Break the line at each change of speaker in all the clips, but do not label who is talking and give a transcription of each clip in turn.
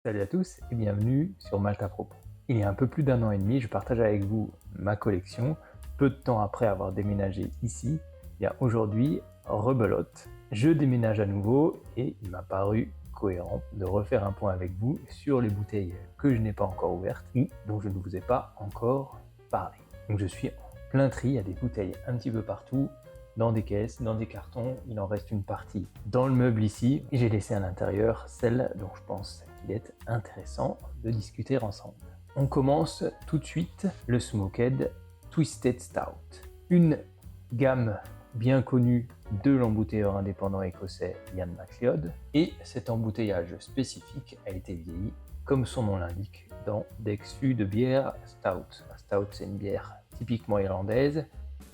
Salut à tous et bienvenue sur Malte à propos. Il y a un peu plus d'1 an et demi, je partage avec vous ma collection. Peu de temps après avoir déménagé ici, il y a aujourd'hui rebelote. Je déménage à nouveau et il m'a paru cohérent de refaire un point avec vous sur les bouteilles que je n'ai pas encore ouvertes ou dont je ne vous ai pas encore parlé. Donc je suis en plein tri, il y a des bouteilles un petit peu partout, dans des caisses, dans des cartons, il en reste une partie dans le meuble ici, et j'ai laissé à l'intérieur celle dont je pense qu'il est intéressant de discuter ensemble. On commence tout de suite le Smoked Twisted Stout, une gamme bien connue de l'embouteilleur indépendant écossais Ian MacLeod, et cet embouteillage spécifique a été vieilli, comme son nom l'indique, dans des fûts de bière stout. La stout, c'est une bière typiquement irlandaise,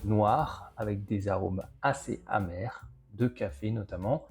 noire, avec des arômes assez amers, de café notamment,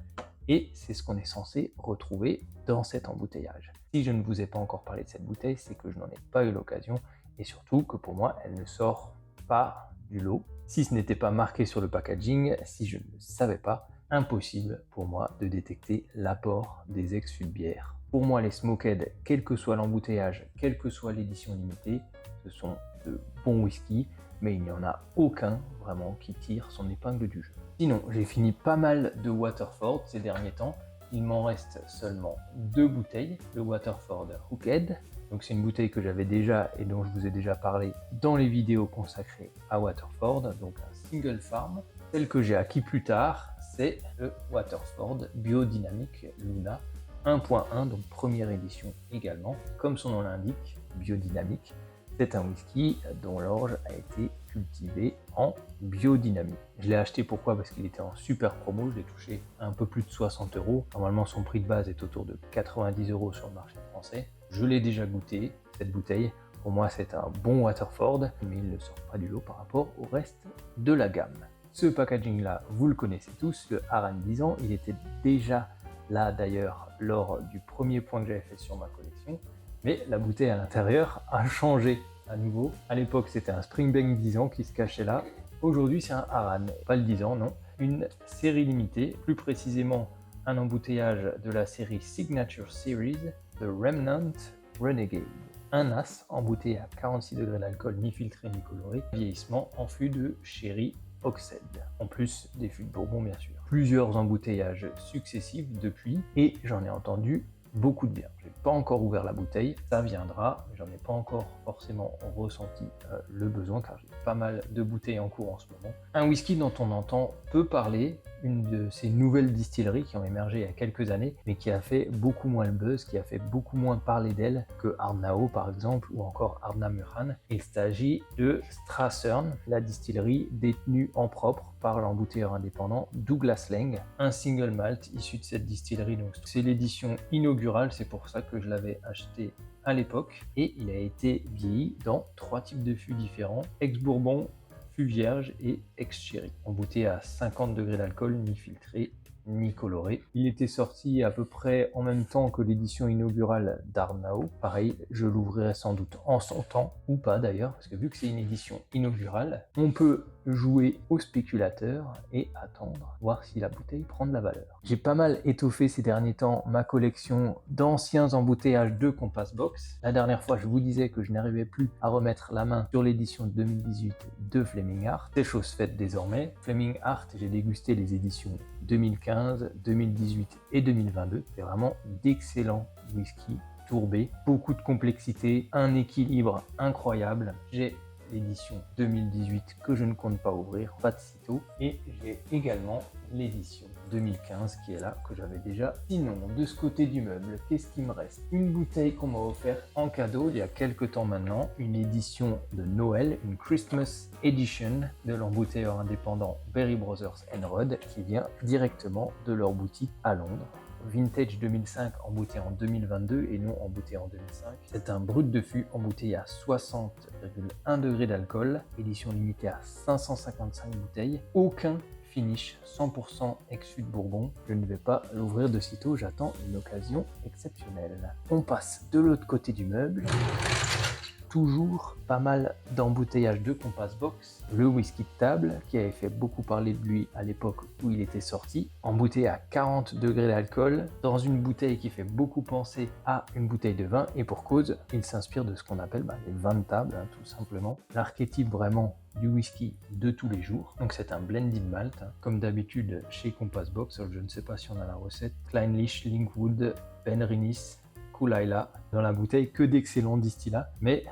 et c'est ce qu'on est censé retrouver dans cet embouteillage. Si je ne vous ai pas encore parlé de cette bouteille, c'est que je n'en ai pas eu l'occasion, et surtout que pour moi, elle ne sort pas du lot. Si ce n'était pas marqué sur le packaging, si je ne le savais pas, impossible pour moi de détecter l'apport des ex-fûts de bière. Pour moi, les Smoked, quel que soit l'embouteillage, quelle que soit l'édition limitée, ce sont de bons whisky, mais il n'y en a aucun vraiment qui tire son épingle du jeu. Sinon, j'ai fini pas mal de Waterford ces derniers temps. Il m'en reste seulement 2 bouteilles, le Waterford Hooked. Donc c'est une bouteille que j'avais déjà et dont je vous ai déjà parlé dans les vidéos consacrées à Waterford, donc un single farm. Celle que j'ai acquis plus tard, c'est le Waterford Biodynamic Luna 1.1, donc première édition également. Comme son nom l'indique, biodynamique, c'est un whisky dont l'orge a été cultivé en biodynamie. Je l'ai acheté pourquoi? Parce qu'il était en super promo, je l'ai touché un peu plus de 60 €. Normalement son prix de base est autour de 90 € sur le marché français. Je l'ai déjà goûté, cette bouteille. Pour moi c'est un bon Waterford, mais il ne sort pas du lot par rapport au reste de la gamme. Ce packaging là, vous le connaissez tous, le Aran 10 ans, il était déjà là d'ailleurs lors du premier point que j'avais fait sur ma collection. Mais la bouteille à l'intérieur a changé à nouveau. À l'époque, c'était un Springbank 10 ans qui se cachait là. Aujourd'hui, c'est un Aran. Pas le 10 ans, non. Une série limitée, plus précisément un embouteillage de la série Signature Series, The Remnant Renegade. Un as embouteillé à 46 degrés d'alcool, ni filtré ni coloré, vieillissement en fût de Sherry Oxhead, en plus des fûts de Bourbon bien sûr. Plusieurs embouteillages successifs depuis, et j'en ai entendu beaucoup de bien. Je n'ai pas encore ouvert la bouteille, ça viendra, mais j'en ai pas encore forcément ressenti le besoin car j'ai pas mal de bouteilles en cours en ce moment. Un whisky dont on entend peu parler, une de ces nouvelles distilleries qui ont émergé il y a quelques années, mais qui a fait beaucoup moins le buzz, qui a fait beaucoup moins parler d'elle que Ardnau par exemple, ou encore Ardnamurchan. Il s'agit de Strathern, la distillerie détenue en propre par l'embouteilleur indépendant Douglas Lang, un single malt issu de cette distillerie. Donc c'est l'édition inaugurale, c'est pour ça que je l'avais acheté à l'époque, et il a été vieilli dans 3 types de fûts différents, ex-bourbon, fût vierge et ex-sherry, embouteillé à 50 degrés d'alcool, ni filtré ni coloré. Il était sorti à peu près en même temps que l'édition inaugurale d'Ardnau. Pareil, je l'ouvrirai sans doute en son temps, ou pas d'ailleurs, parce que vu que c'est une édition inaugurale, on peut jouer au spéculateur et attendre, voir si la bouteille prend de la valeur. J'ai pas mal étoffé ces derniers temps ma collection d'anciens embouteillages de Compass Box. La dernière fois, je vous disais que je n'arrivais plus à remettre la main sur l'édition 2018 de Fleming Art. C'est chose faite désormais. Fleming Art, j'ai dégusté les éditions 2015, 2018 et 2022. C'est vraiment d'excellents whisky tourbés, beaucoup de complexité, un équilibre incroyable. J'ai l'édition 2018 que je ne compte pas ouvrir, pas de sitôt, et j'ai également l'édition 2015 qui est là, que j'avais déjà. Sinon, de ce côté du meuble, qu'est-ce qui me reste? Une bouteille qu'on m'a offerte en cadeau il y a quelques temps maintenant, une édition de Noël, une Christmas Edition de l'embouteilleur indépendant Berry Brothers Rod, qui vient directement de leur boutique à Londres. Vintage 2005 embouteillé en 2022 et non embouteillé en 2005. C'est un brut de fût embouteillé à 60,1 degrés d'alcool, édition limitée à 555 bouteilles, aucun finish, 100% ex-fût de Bourbon. Je ne vais pas l'ouvrir de sitôt, j'attends une occasion exceptionnelle. On passe de l'autre côté du meuble toujours pas mal d'embouteillages de Compass Box. Le whisky de table, qui avait fait beaucoup parler de lui à l'époque où il était sorti, embouteillé à 40 degrés d'alcool, dans une bouteille qui fait beaucoup penser à une bouteille de vin, et pour cause, il s'inspire de ce qu'on appelle les vins de table, tout simplement. L'archétype vraiment du whisky de tous les jours. Donc c'est un blended malt, comme d'habitude chez Compass Box. Alors, je ne sais pas si on a la recette. Clynelish, Linkwood, Penrhynnis, Kulaila. Dans la bouteille, que d'excellents distillats, mais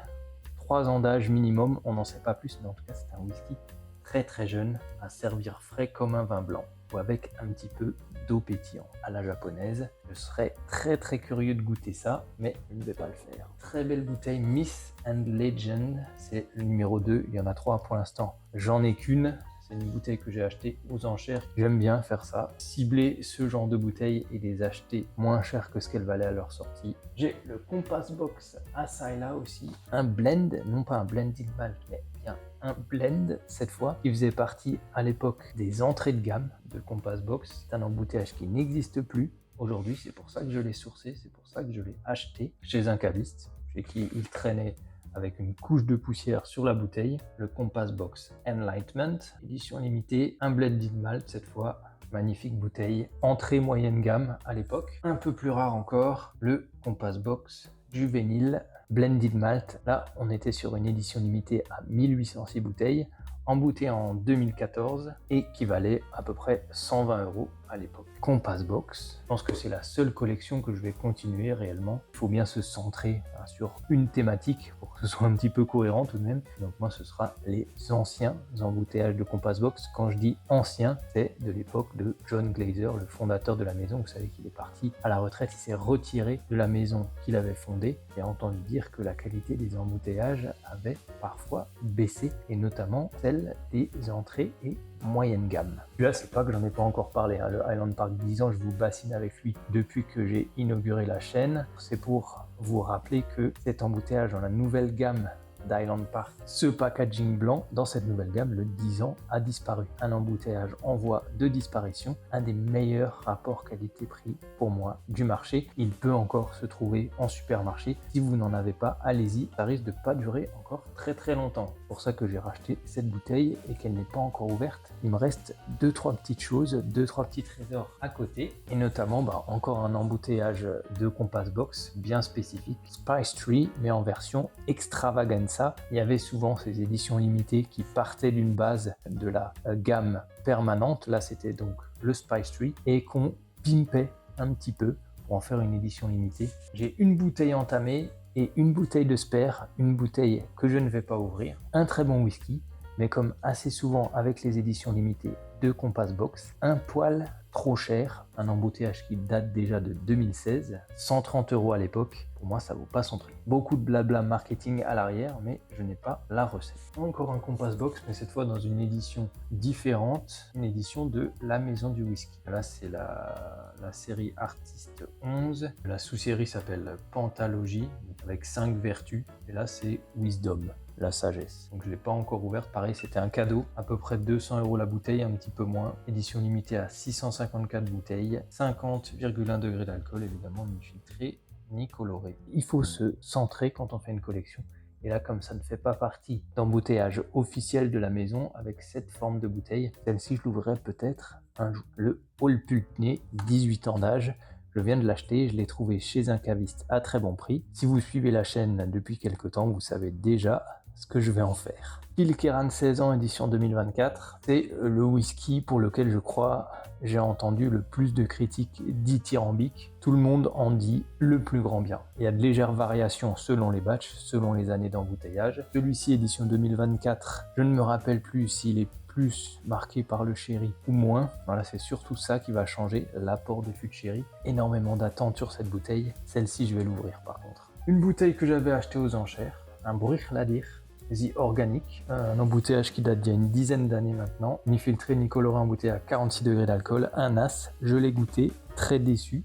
3 ans d'âge minimum, on n'en sait pas plus, mais en tout cas c'est un whisky très très jeune, à servir frais comme un vin blanc, ou avec un petit peu d'eau pétillante à la japonaise. Je serais très très curieux de goûter ça, mais je ne vais pas le faire. Très belle bouteille, Myth and Legend, c'est le numéro 2, il y en a 3 pour l'instant, j'en ai qu'une. C'est une bouteille que j'ai achetée aux enchères. J'aime bien faire ça, cibler ce genre de bouteilles et les acheter moins cher que ce qu'elles valaient à leur sortie. J'ai le Compass Box Asaila aussi, un blend, non pas un blended malt, mais bien un blend cette fois, qui faisait partie à l'époque des entrées de gamme de Compass Box. C'est un embouteillage qui n'existe plus aujourd'hui, c'est pour ça que je l'ai sourcé, c'est pour ça que je l'ai acheté chez un caviste, chez qui il traînait avec une couche de poussière sur la bouteille, le Compass Box Enlightenment, édition limitée, un blended malt cette fois, magnifique bouteille, entrée moyenne gamme à l'époque. Un peu plus rare encore, le Compass Box Juvénile Blended Malt. Là, on était sur une édition limitée à 1806 bouteilles, embouteillée en 2014 et qui valait à peu près 120 € à l'époque. Compass Box, je pense que c'est la seule collection que je vais continuer réellement. Il faut bien se centrer sur une thématique pour que ce soit un petit peu cohérent tout de même. Donc moi, ce sera les anciens embouteillages de Compass Box. Quand je dis ancien, c'est de l'époque de John Glaser, le fondateur de la maison. Vous savez qu'il est parti à la retraite, il s'est retiré de la maison qu'il avait fondée. J'ai entendu dire que la qualité des embouteillages avait parfois baissé, et notamment celle des entrées et moyenne gamme. Là, c'est pas que j'en ai pas encore parlé, le Highland Park 10 ans, je vous bassine avec lui depuis que j'ai inauguré la chaîne. C'est pour vous rappeler que cet embouteillage dans la nouvelle gamme d'Highland Park, ce packaging blanc dans cette nouvelle gamme, le 10 ans, a disparu. Un embouteillage en voie de disparition, un des meilleurs rapports qualité-prix pour moi du marché. Il peut encore se trouver en supermarché. Si vous n'en avez pas, allez-y, ça risque de pas durer encore très très longtemps. C'est pour ça que j'ai racheté cette bouteille et qu'elle n'est pas encore ouverte. Il me reste 2-3 petites choses, 2-3 petits trésors à côté, et notamment encore un embouteillage de Compass Box bien spécifique, Spice Tree, mais en version extravaganza. Il y avait souvent ces éditions limitées qui partaient d'une base de la gamme permanente. Là, c'était donc le Spice Tree et qu'on pimpait un petit peu pour en faire une édition limitée. J'ai une bouteille entamée et une bouteille de spare, une bouteille que je ne vais pas ouvrir. Un très bon whisky, mais comme assez souvent avec les éditions limitées de Compass Box, un poil trop cher, un embouteillage qui date déjà de 2016, 130 € à l'époque. Pour moi, ça vaut pas son prix. Beaucoup de blabla marketing à l'arrière, mais je n'ai pas la recette. Encore un Compass Box, mais cette fois dans une édition différente, une édition de la Maison du Whisky. Là, c'est la série Artiste 11. La sous-série s'appelle Pentalogie, avec 5 vertus. Et là, c'est Wisdom, la sagesse. Donc je l'ai pas encore ouverte, pareil, c'était un cadeau, à peu près 200 € la bouteille, un petit peu moins. Édition limitée à 654 bouteilles, 50,1 degrés d'alcool, évidemment ni filtré ni coloré. Il faut se centrer quand on fait une collection. Et là, comme ça ne fait pas partie d'embouteillage officiel de la maison avec cette forme de bouteille, celle-ci je l'ouvrirai peut-être un jour. Le Old Pulteney, 18 ans d'âge. Je viens de l'acheter, je l'ai trouvé chez un caviste à très bon prix. Si vous suivez la chaîne depuis quelques temps, vous savez déjà ce que je vais en faire. Kilkerran 16 ans, édition 2024. C'est le whisky pour lequel je crois j'ai entendu le plus de critiques dithyrambiques. Tout le monde en dit le plus grand bien. Il y a de légères variations selon les batchs, selon les années d'embouteillage. Celui-ci, édition 2024, je ne me rappelle plus s'il est plus marqué par le sherry ou moins. Voilà, c'est surtout ça qui va changer, l'apport de fût de sherry. Énormément d'attentes sur cette bouteille. Celle-ci, je vais l'ouvrir par contre. Une bouteille que j'avais achetée aux enchères, un Bruichladdich The Organic, un embouteillage qui date d'il y a une dizaine d'années maintenant, ni filtré ni coloré, embouteillé à 46 degrés d'alcool, un as, je l'ai goûté, très déçu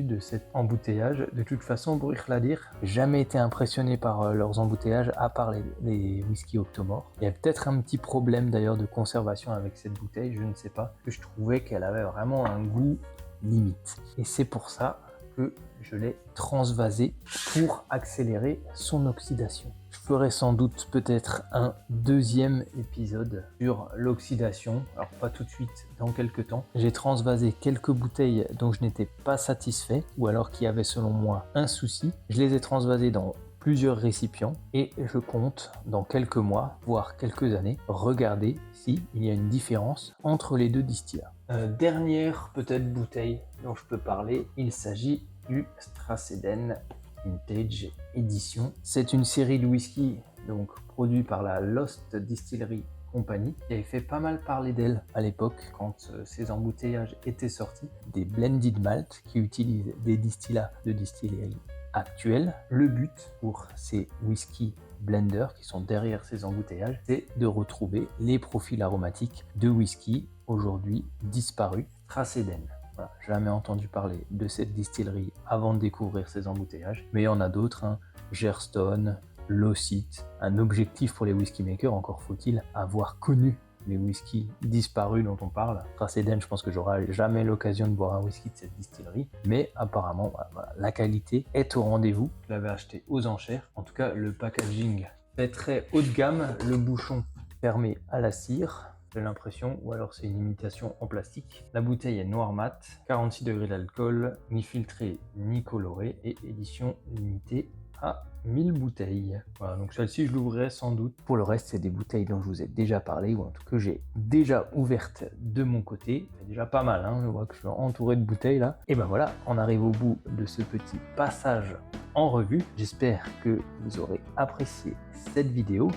de cet embouteillage. De toute façon, Bruichladdich, jamais été impressionné par leurs embouteillages à part les whisky Octomore. Il y a peut-être un petit problème d'ailleurs de conservation avec cette bouteille, je ne sais pas, que je trouvais qu'elle avait vraiment un goût limite. Et c'est pour ça que je l'ai transvasé pour accélérer son oxydation. Je ferai sans doute peut-être un deuxième épisode sur l'oxydation. Alors pas tout de suite, dans quelques temps. J'ai transvasé quelques bouteilles dont je n'étais pas satisfait ou alors qui avaient selon moi un souci. Je les ai transvasées dans plusieurs récipients et je compte dans quelques mois, voire quelques années, regarder s'il y a une différence entre les deux distillats. Dernière peut-être bouteille dont je peux parler, il s'agit du Straceden Vintage Edition. C'est une série de whisky donc produit par la Lost Distillery Company qui avait fait pas mal parler d'elle à l'époque quand ces embouteillages étaient sortis. Des blended malt qui utilisent des distillats de distillerie actuelle. Le but pour ces whisky blenders qui sont derrière ces embouteillages, c'est de retrouver les profils aromatiques de whisky aujourd'hui disparus. Straceden. Voilà, jamais entendu parler de cette distillerie avant de découvrir ces embouteillages, mais il y en a d'autres, hein. Gerstone, Lossit. Un objectif pour les whisky makers, encore faut-il avoir connu les whiskies disparus dont on parle. Straceden, je pense que j'aurai jamais l'occasion de boire un whisky de cette distillerie, mais apparemment, voilà, la qualité est au rendez-vous. Je l'avais acheté aux enchères. En tout cas, le packaging est très haut de gamme. Le bouchon fermé à la cire, j'ai l'impression, ou alors c'est une imitation en plastique. La bouteille est noir mat, 46 degrés d'alcool, ni filtré ni coloré, et édition limitée à 1000 bouteilles. Voilà, donc celle-ci je l'ouvrirai sans doute. Pour le reste, c'est des bouteilles dont je vous ai déjà parlé, ou en tout cas j'ai déjà ouvertes de mon côté. C'est déjà pas mal, hein, je vois que je suis entouré de bouteilles là. Et ben voilà, on arrive au bout de ce petit passage en revue. J'espère que vous aurez apprécié cette vidéo.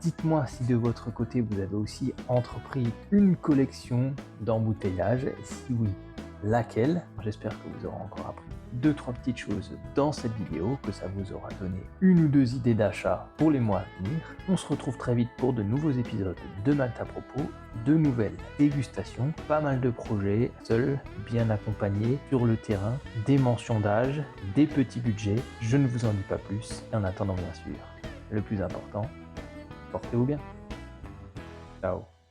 Dites-moi si de votre côté vous avez aussi entrepris une collection d'embouteillages, si oui, laquelle. J'espère que vous aurez encore appris 2-3 petites choses dans cette vidéo, que ça vous aura donné une ou deux idées d'achat pour les mois à venir. On se retrouve très vite pour de nouveaux épisodes de Malte à propos, de nouvelles dégustations, pas mal de projets, seuls, bien accompagnés, sur le terrain, des mentions d'âge, des petits budgets. Je ne vous en dis pas plus, et en attendant bien sûr, le plus important, portez-vous bien. Ciao.